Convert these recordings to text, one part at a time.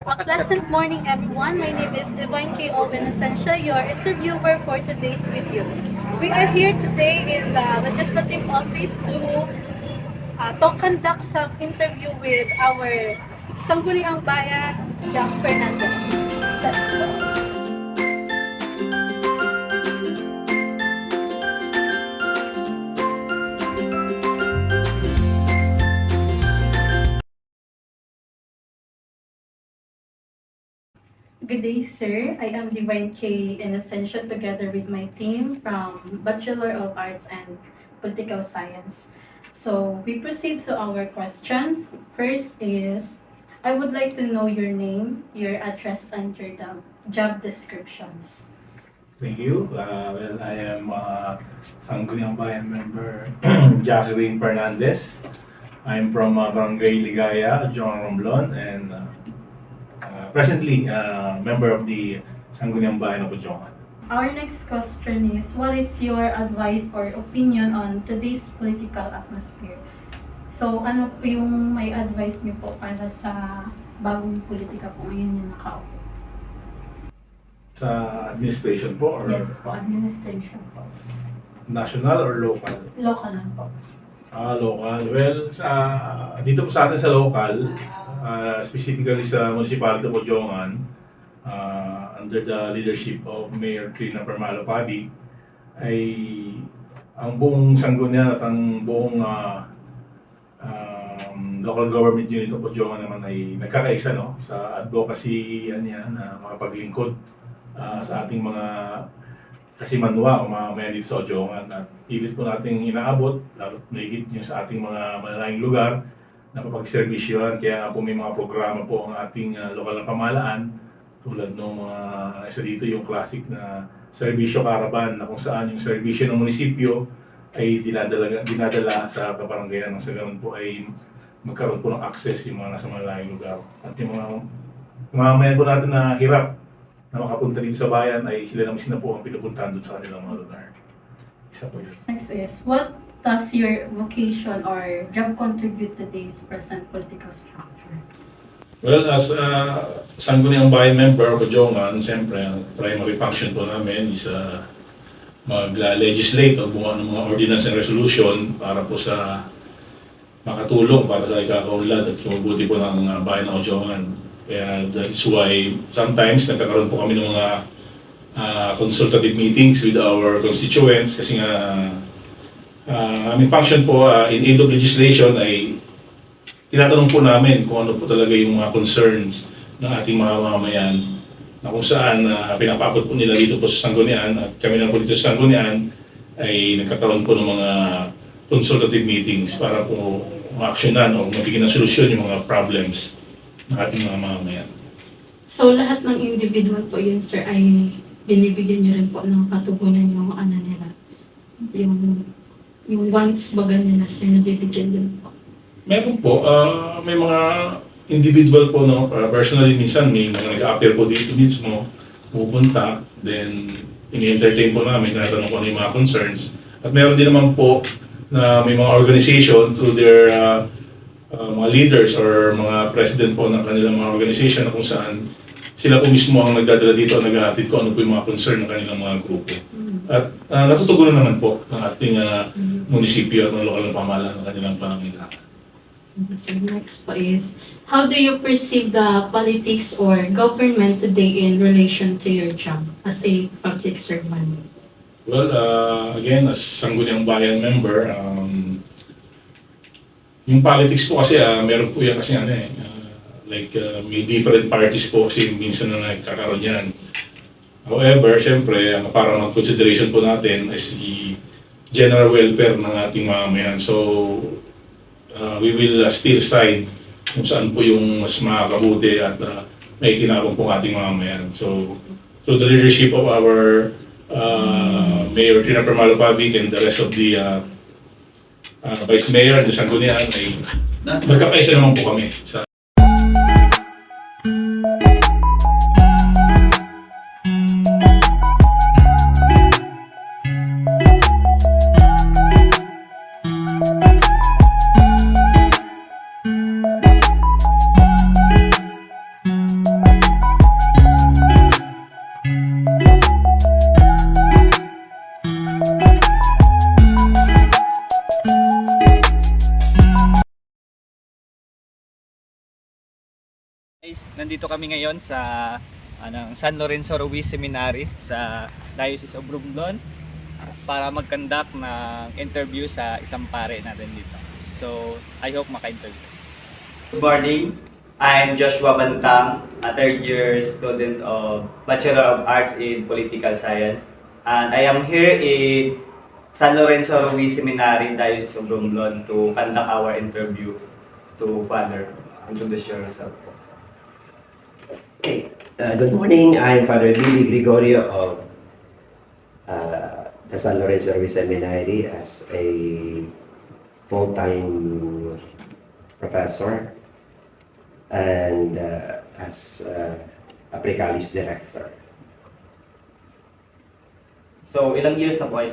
A pleasant morning, everyone. My name is Divine K. Owen Essential, your interviewer for today's video. We are here today in the Legislative Office to conduct some interview with our Sangguniang Bayan, Jack Fernandez. Let's go. Good day, sir. I am Divine K. Essential together with my team from Bachelor of Arts and Political Science. So we proceed to our question. First is, I would like to know your name, your address, and your job descriptions. Thank you. I am Sangguniang Bayan member Jacqueline Fernandez. I'm from Barangay Ligaya, John Romblon, and presently member of the Sangguniang Bayan of Ujongan. Our next question is, what is your advice or opinion on today's political atmosphere? So, ano po yung may advice niyo po para sa bagong politika po ngayon yung nakaupo? Sa administration po or Yes po, administration po. national or local? Local lang po. Local. Well, dito po sa atin sa local, specifically sa municipality of Ujongan, under the leadership of Mayor Trina Permalo Pabi, ay ang buong sanggunian at ang buong local government unit of Ujongan naman ay nagkakaisa sa advocacy makapaglingkod sa ating mga kasimanwa o mga mayan dito sa Ujongan, at pilit po nating inaabot lalo mahigit yung sa ating mga malalayong lugar na mapagservisyohan. Kaya po may mga programa po ang ating lokal na pamahalaan tulad ng mga isa dito yung classic na serbisyo caravan, na kung saan yung serbisyo ng munisipyo ay dinadala sa kabaranggayan, ng sa ganun po ay magkaroon po ng access yung mga nasa malalayong lugar. At yung mga mamamayan po natin na hirap na makapunta dito sa bayan ay sila na mismo po ang pinupuntahan doon sa kanilang mga lugar. Isa po yun. Next is, what does your vocation or job contribute to today's present political structure? Well, as Sangguniang Bayan member of Ujongan, siyempre, ang primary function po namin is mag-legislate o gumawa ng mga ordinance and resolution para po sa makatulong para sa ikakaunlad at kumabuti po ng bayan ng Ujongan. Kaya that's why sometimes nagkakaroon po kami ng mga consultative meetings with our constituents kasi nga aming function po in aid of legislation ay tinatanong po namin kung ano po talaga yung mga concerns ng ating mga mamamayan, na kung saan pinapakot po nila dito po sa Sanggunian, at kami na po dito sa Sanggunian ay nagkakaroon po ng mga consultative meetings para po ma-actionan o mabigyan ng solusyon yung mga problems ng ating mga mamamayan. So, lahat ng individual po yun, sir, ay binibigyan niyo rin po ng katugunan yung ano nila. Yung wants baga nila, sir, nabibigyan din po. Meron po, may mga individual po, personally minsan may mga nag-appear po dito mismo, pupunta, then ini-entertain po namin, tinatanong po ano yung mga concerns. At meron din naman po na may mga organization through their mga leaders or mga president po ng kanilang mga organization na kung saan sila po mismo ang nagdadala dito at naghahatid ko ano po yung mga concern ng kanilang mga grupo. At natutugunan naman po ng ating munisipyo at ng lokal na pamahalaan ng kanilang pangangailangan. So next po is, how do you perceive the politics or government today in relation to your job as a public servant? Well, again, as Sangguniang Bayan member, yung politics po kasi meron po yan kasi may different parties po kasi minsan na nagkakaroon yan. However, syempre, para mag-consideration po natin is the general welfare ng ating mamamayan. So, we will still side kung saan po yung mas makakabuti at may kinabang po ating mamamayan. So the leadership of our Mayor Trina Permalo Pabi and the rest of the Vice Mayor and the Sanggunian ay magkakaisa naman po kami sa Nandito kami ngayon sa San Lorenzo Ruiz Seminary sa Diocese of Romblon para mag-conduct ng interview sa isang pare natin dito. So, I hope maka-interview. Good morning. I'm Joshua Bantang, a third year student of Bachelor of Arts in Political Science. And I am here in San Lorenzo Ruiz Seminary, Diocese of Romblon to conduct our interview to Father. Introduce yourself. Okay. Good morning. I'm Father Billy Gregorio of the San Lorenzo Ruiz Seminary as a full-time professor and as a Precalis director. So, ilang years na po kayo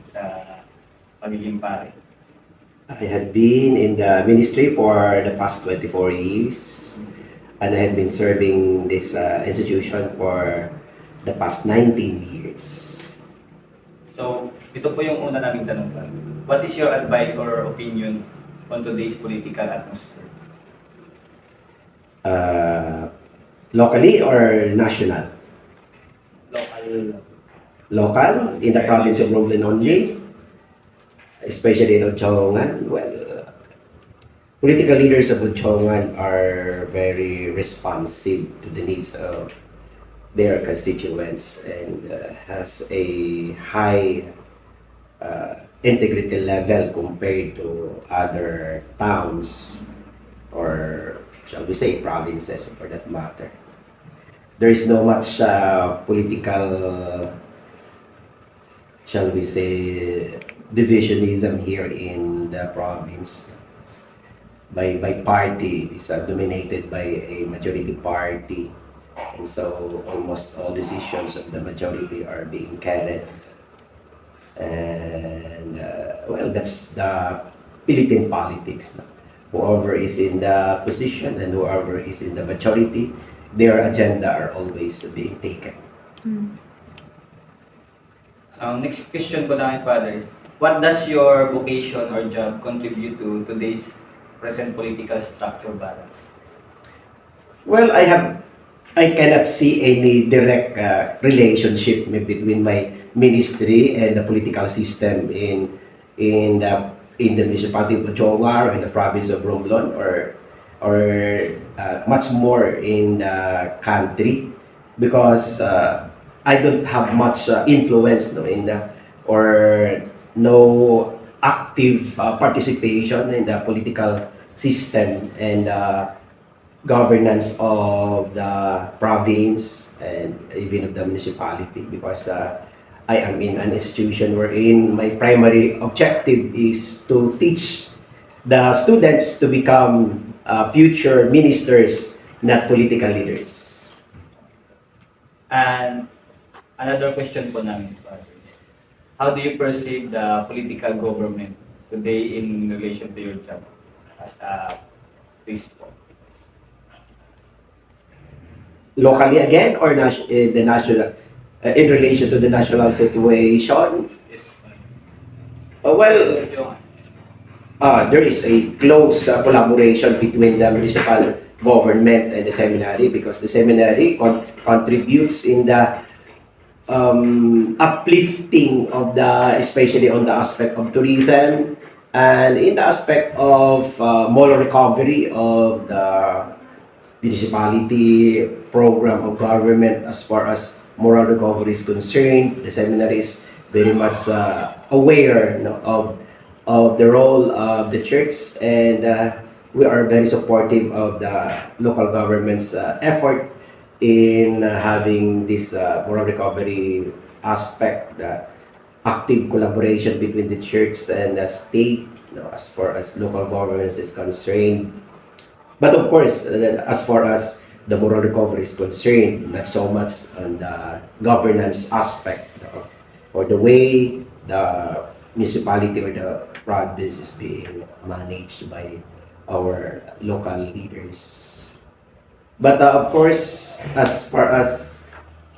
sa pagiging pare? I had been in the ministry for the past 24 years and I had been serving this institution for the past 19 years. So, ito po yung una naming tanong pa. What is your advice or opinion on today's political atmosphere? Locally or national? Local. Local, in the province of Romblon only, especially in Ochongan. Well, political leaders of Ochongan are very responsive to the needs of their constituents and has a high integrity level compared to other towns or shall we say provinces for that matter. There is no much political, shall we say, divisionism here in the province. By party, it is dominated by a majority party, and so almost all decisions of the majority are being carried. And well, that's the Philippine politics. Whoever is in the position and whoever is in the majority, their agenda are always being taken. Next question po namin, Father, is what does your vocation or job contribute to today's present political structure balance? Well, I cannot see any direct relationship between my ministry and the political system in the municipality of Ochongar or in the province of Romblon or much more in the country because I don't have much influence in the or no active participation in the political system and governance of the province and even of the municipality because I am in an institution wherein my primary objective is to teach the students to become future ministers, not political leaders. And another question po namin, Father, is how do you perceive the political government today in relation to your job as a priest po? Locally again or the national in relation to the national situation? Yes. Well, there is a close collaboration between the municipal government and the seminary because the seminary contributes in the uplifting of the, especially on the aspect of tourism and in the aspect of moral recovery of the municipality program of government as far as moral recovery is concerned. The seminary is very much aware of the role of the church and we are very supportive of the local government's effort in having this moral recovery aspect, the active collaboration between the church and the state as far as local governments is concerned. But of course, as far as the moral recovery is concerned, not so much on the governance aspect or the way the municipality or the province is being managed by our local leaders. But of course, as far as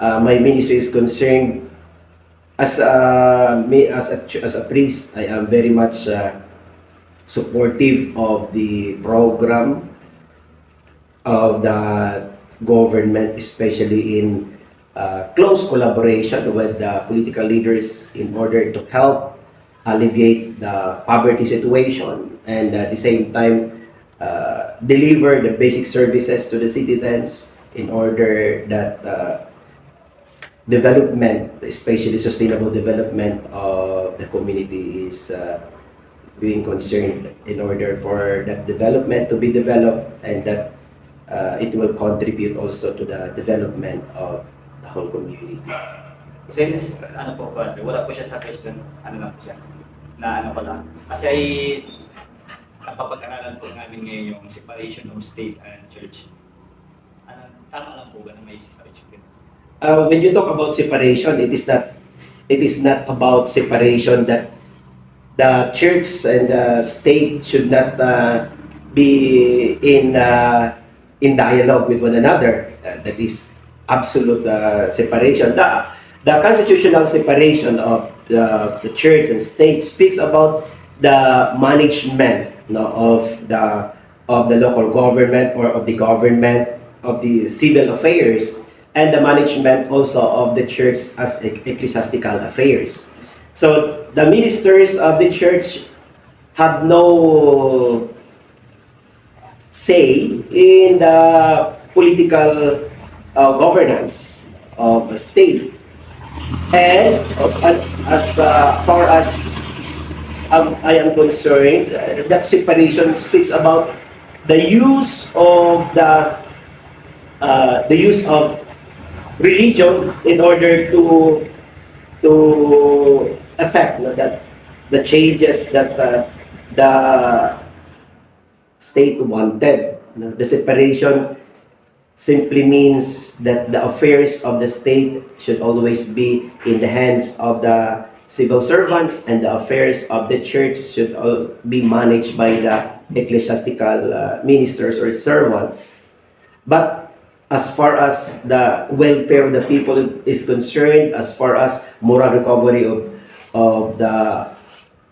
my ministry is concerned, as a priest, I am very much supportive of the program of the government, especially in close collaboration with the political leaders in order to help alleviate the poverty situation and at the same time deliver the basic services to the citizens in order that development, especially sustainable development of the community is being concerned in order for that development to be developed and that it will contribute also to the development of the whole community. Since, ano po, Father, wala po siya sa question, ano lang po siya, na ano ko lang. Kasi napapag-aralan po namin ngayon yung separation of state and church. Ano, tama lang po ba na may separation din? When you talk about separation, it is not about separation that the church and the state should not be in dialogue with one another. That is absolute separation. The constitutional separation of the church and state speaks about the management, no, of the local government or of the government of the civil affairs and the management also of the church as ecclesiastical affairs. So the ministers of the church have no say in the political governance of a state. And as far as I am concerned, that separation speaks about the use of the use of religion in order to affect, no, that the changes that the state wanted. No? The separation simply means that the affairs of the state should always be in the hands of the civil servants and the affairs of the church should all be managed by the ecclesiastical ministers or servants. But as far as the welfare of the people is concerned, as far as moral recovery of the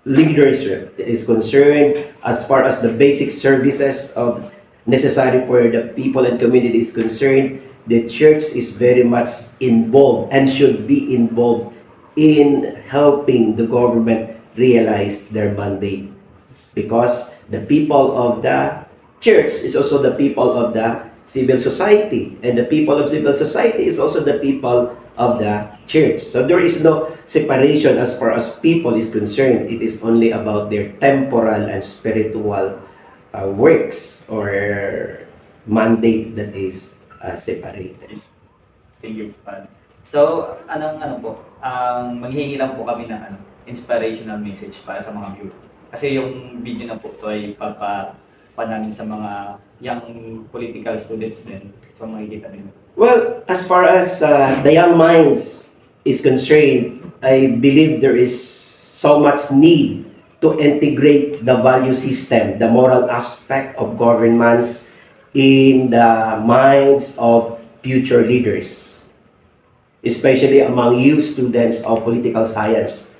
leaders is concerned, as far as the basic services of necessary for the people and community is concerned, the church is very much involved and should be involved in helping the government realize their mandate. Because the people of the church is also the people of the civil society, and the people of civil society is also the people of the church. So there is no separation as far as people is concerned. It is only about their temporal and spiritual works or mandate that is separated. Thank you, Father. So, ano po, maghihingi lang po kami ng inspirational message para sa mga viewer. Kasi yung video na po ito ay namin sa mga young political students din. So, makikita din. Well, as far as the young minds is concerned, I believe there is so much need to integrate the value system, the moral aspect of governments in the minds of future leaders, especially among you students of political science.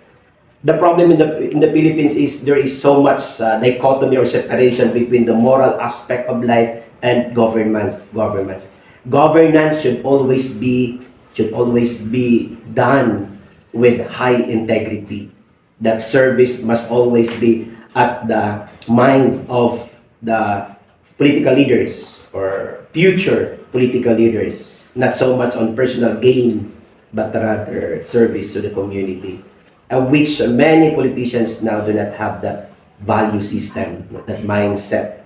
The problem in the Philippines is there is so much dichotomy or separation between the moral aspect of life and governments. Governance should always be done with high integrity. That service must always be at the mind of the political leaders or future political leaders, not so much on personal gain, but rather service to the community, which many politicians now do not have that value system, that mindset.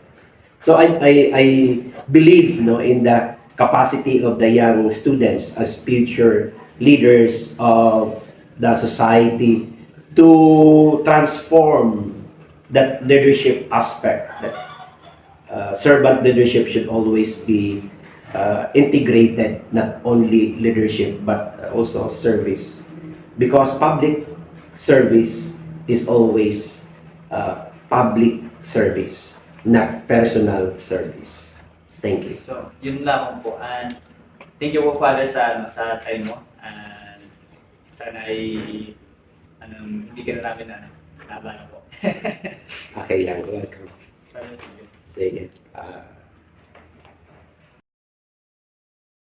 So I believe, no, in the capacity of the young students as future leaders of the society to transform that leadership aspect. That servant leadership should always be integrated, not only leadership but also service, because public service is always public service, not personal service. Thank you. So, yun lang po. And thank you po, Father, sa time mo. And sana ay hindi ka na namin nabala po. Okay lang, welcome. Father, thank you. Sige.